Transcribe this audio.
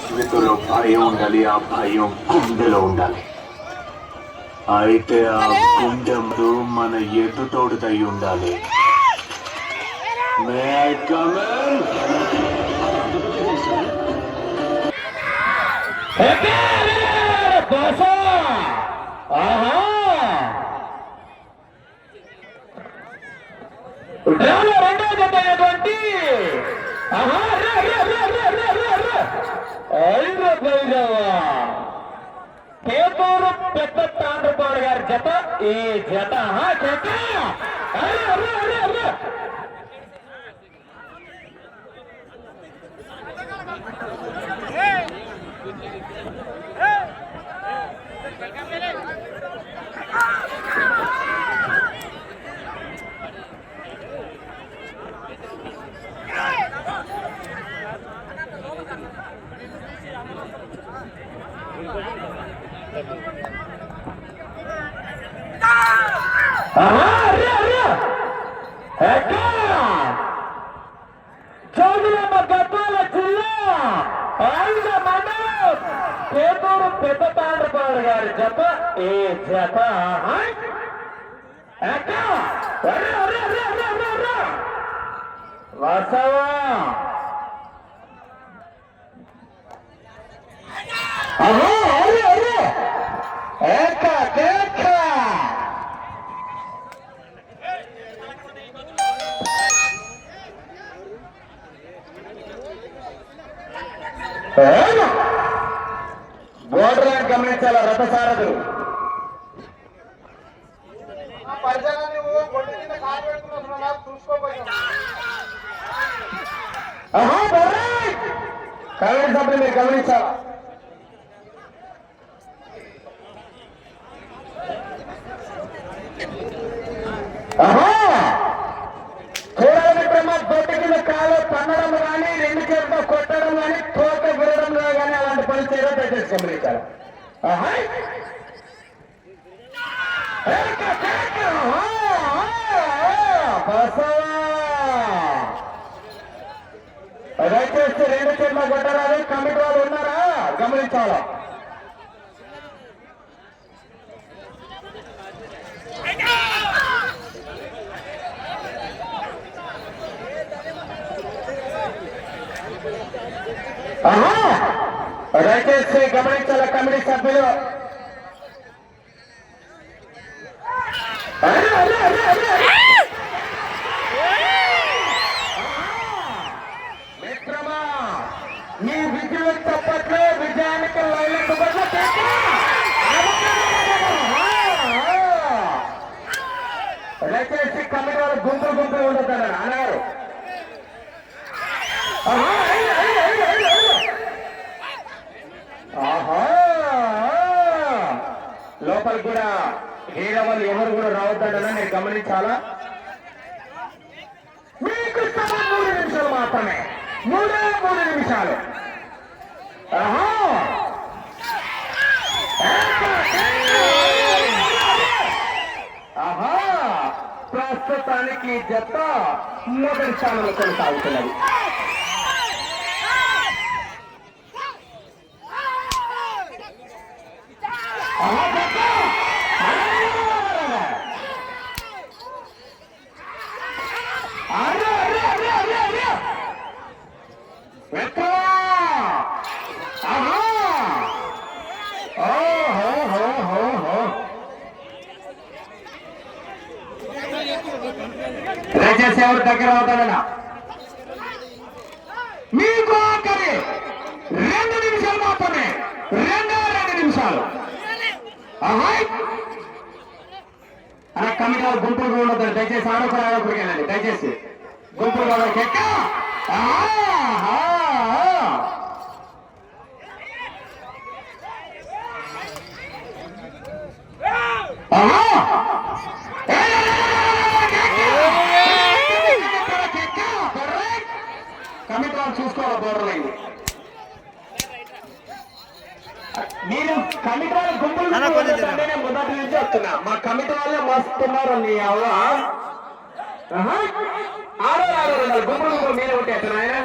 జీవితంలో భయం ఉండాలి, ఆ భయం గుండెలో ఉండాలి. అయితే ఆ గుండెంలో మన ఎదుటోడుదై ఉండాలి. May I come in? రెండో జతైనటువంటి కేతూరు పెద్ద తాండ్రపాడు గారి జత ఈ జత చౌదరమ్మ గద్వాల జిల్లా ఆయుధ మండలం కేతూరు పెద్ద తాండ్రపాడు గారి జత ఈ జత వసవా బోర్డర్ లైన్ గమనించాల రథసారథులు కాంగ్రెస్ సభ్యులు మీరు గమనించాలా. చూడాలని బ్రహ్మ బొట్టు కింద కాలు పన్నడం కానీ రెండు చేతులతో కొట్టడం కానీ తోక విరడంలో కానీ అలాంటి పని చేయడం దయచేసి గమనించాలి. దయచేసి రెండు చేతుల కొట్టరాదు. కమిటీ వాళ్ళు ఉన్నారా గమనించాలా. దయచేసి గమనించాల కమిటీ సభ్యులు. మిత్రమా మీ విజయం తప్పట్లో విజయానికి లైలకు దయచేసి కమిటీ వాళ్ళు గుంపులు ఉండతారు అన్నారు. లోపలికి కూడా హీరవలు ఎవరు కూడా రావద్దని నేను గమనించాలా. మీకు 3 నిమిషాలు మాత్రమే, 3 నిమిషాలు. ప్రస్తుతానికి జత మొదటి స్థానంలో కొనసాగుతున్నది. దయచేసి ఎవరు దగ్గర అవుతాడన్నా. మీకు ఆఖరి 2 నిమిషాలు మాత్రమే, 2 నిమిషాలు. అలా కమిటీ వాళ్ళు గుంపులు ఉండదు. దయచేసి ఆడోపడికి వెళ్ళండి. దయచేసి గుంపులు ఎక్క కమిటీ వాళ్ళు చూసుకోవాలి. బోర్డర్ లైన్ నేను కమిటీ వాళ్ళ గుంపులు మొదటి నుంచి వస్తున్నా. మా కమిటీ వాళ్ళే మస్తున్నారు. నీ అవ్వ ఆడో గుంపులు గుంపులు మీద కొట్టేస్తాను ఆయన